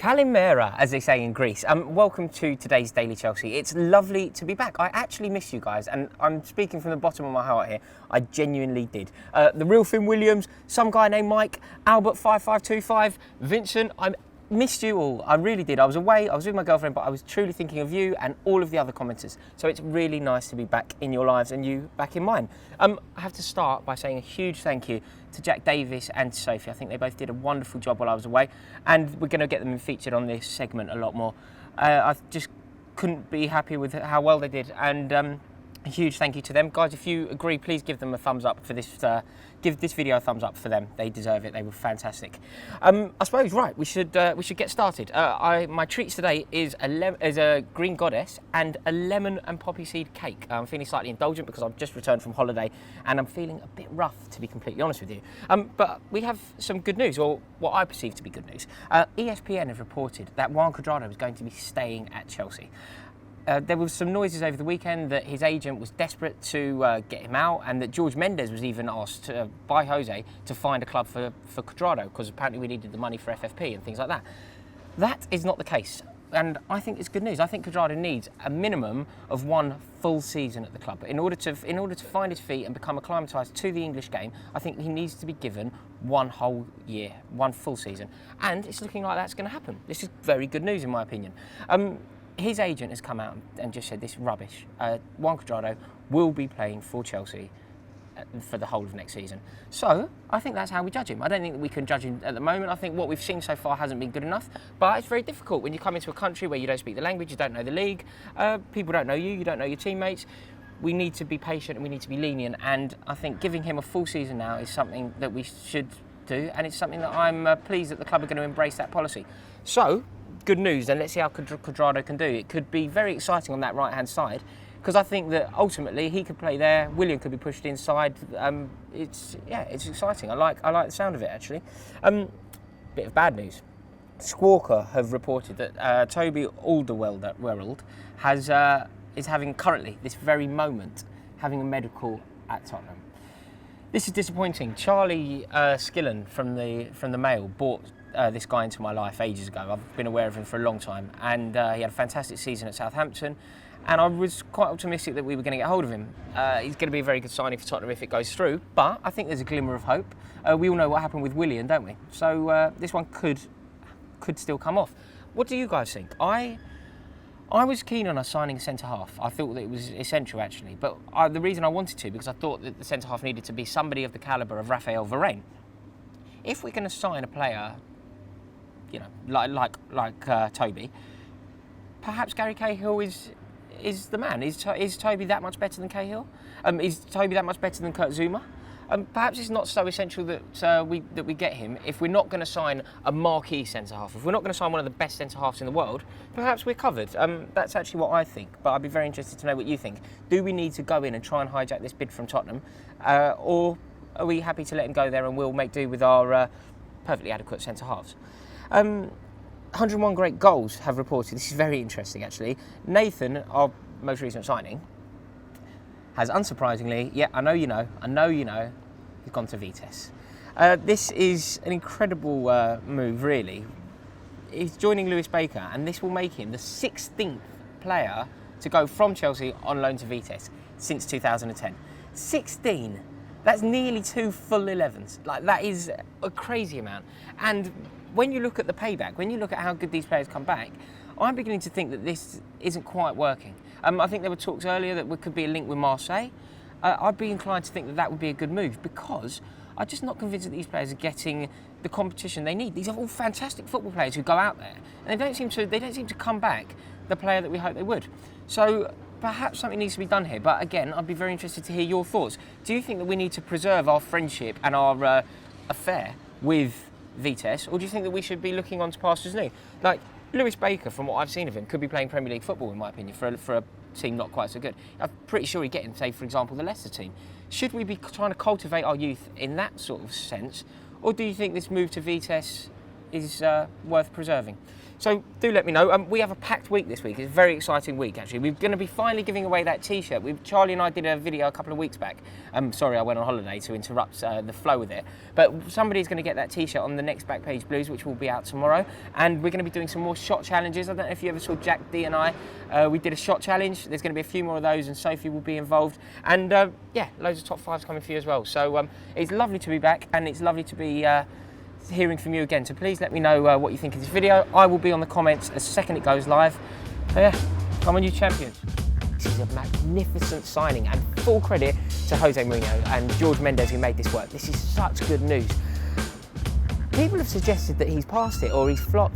Kalimera, as they say in Greece. Welcome to today's Daily Chelsea. It's lovely to be back. I actually miss you guys, and I'm speaking from the bottom of my heart here. I genuinely did. The real Finn Williams, some guy named Mike, Albert 5525, Vincent. I missed you all. I really did. I was away. I was with my girlfriend, but I was truly thinking of you and all of the other commenters. So it's really nice to be back in your lives and you back in mine. I have to start by saying a huge thank you to Jack Davis and Sophie. I think they both did a wonderful job while I was away, and we're going to get them featured on this segment a lot more. I just couldn't be happy with how well they did, and a huge thank you to them. Guys, if you agree, please give them a thumbs up for this. Give this video a thumbs up for them. They deserve it. They were fantastic. I suppose, right, we should get started. My treats today is a green goddess and a lemon and poppy seed cake. I'm feeling slightly indulgent because I've just returned from holiday and I'm feeling a bit rough, to be completely honest with you. But we have some good news, or what I perceive to be good news. ESPN have reported that Juan Cuadrado is going to be staying at Chelsea. There was some noises over the weekend that his agent was desperate to get him out, and that George Mendes was even asked by Jose to find a club for Cuadrado, because apparently we needed the money for FFP and things like that. That is not the case, and I think it's good news. I think Cuadrado needs a minimum of one full season at the club. In order to find his feet and become acclimatised to the English game, I think he needs to be given one whole year, one full season, and it's looking like that's going to happen. This is very good news in my opinion. His agent has come out and just said this rubbish. Juan Cuadrado will be playing for Chelsea for the whole of next season. So I think that's how we judge him. I don't think that we can judge him at the moment. I think what we've seen so far hasn't been good enough, but it's very difficult when you come into a country where you don't speak the language, you don't know the league, people don't know you don't know your teammates. We need to be patient and we need to be lenient, and I think giving him a full season now is something that we should do, and it's something that I'm pleased that the club are going to embrace that policy. So, good news, and let's see how Cuadrado can do. It could be very exciting on that right-hand side, because I think that ultimately he could play there. William could be pushed inside. It's exciting. I like the sound of it actually. Bit of bad news. Squawka have reported that Toby Alderweireld is having currently this very moment having a medical at Tottenham. This is disappointing. Charlie Skillen from the Mail bought this guy into my life ages ago. I've been aware of him for a long time, and he had a fantastic season at Southampton, and I was quite optimistic that we were going to get hold of him. He's going to be a very good signing for Tottenham if it goes through, but I think there's a glimmer of hope. We all know what happened with Willian, don't we? So this one could still come off. What do you guys think? I was keen on us signing a centre-half. I thought that it was essential, actually, but the reason I wanted to, because I thought that the centre-half needed to be somebody of the calibre of Raphael Varane. If we're going to sign a player, you know, like Toby, perhaps Gary Cahill is the man. Is Toby that much better than Cahill? Is Toby that much better than Kurt Zouma? Perhaps it's not so essential that we get him if we're not going to sign a marquee centre half. If we're not going to sign one of the best centre halves in the world, perhaps we're covered. That's actually what I think. But I'd be very interested to know what you think. Do we need to go in and try and hijack this bid from Tottenham, or are we happy to let him go there and we'll make do with our perfectly adequate centre halves? 101 Great Goals have reported, this is very interesting actually, Nathan, our most recent signing, has unsurprisingly, I know you know, he's gone to Vitesse. This is an incredible move really. He's joining Lewis Baker, and this will make him the 16th player to go from Chelsea on loan to Vitesse since 2010. 16! That's nearly 2 full 11s. Like, that is a crazy amount. And when you look at the payback, when you look at how good these players come back, I'm beginning to think that this isn't quite working. I think there were talks earlier that there could be a link with Marseille. I'd be inclined to think that that would be a good move, because I'm just not convinced that these players are getting the competition they need. These are all fantastic football players who go out there, and they don't seem to come back the player that we hope they would. So perhaps something needs to be done here. But again, I'd be very interested to hear your thoughts. Do you think that we need to preserve our friendship and our affair with Vitesse, or do you think that we should be looking on to pastures new? Like, Lewis Baker, from what I've seen of him, could be playing Premier League football, in my opinion, for a team not quite so good. I'm pretty sure he'd get in, say, for example, the Leicester team. Should we be trying to cultivate our youth in that sort of sense, or do you think this move to Vitesse is worth preserving? So do let me know. We have a packed week this week. It's a very exciting week, actually. We're going to be finally giving away that T-shirt. Charlie and I did a video a couple of weeks back. Sorry, I went on holiday to interrupt the flow with it. But somebody's going to get that T-shirt on the next Backpage Blues, which will be out tomorrow. And we're going to be doing some more shot challenges. I don't know if you ever saw Jack D and I. We did a shot challenge. There's going to be a few more of those, and Sophie will be involved. And yeah, loads of top fives coming for you as well. So it's lovely to be back, and it's lovely to be hearing from you again. So please let me know what you think of this video. I will be on the comments as second it goes live. So yeah, come on you champions. This is a magnificent signing, and full credit to Jose Mourinho and George Mendes who made this work. This is such good news. People have suggested that he's passed it or he's flopped.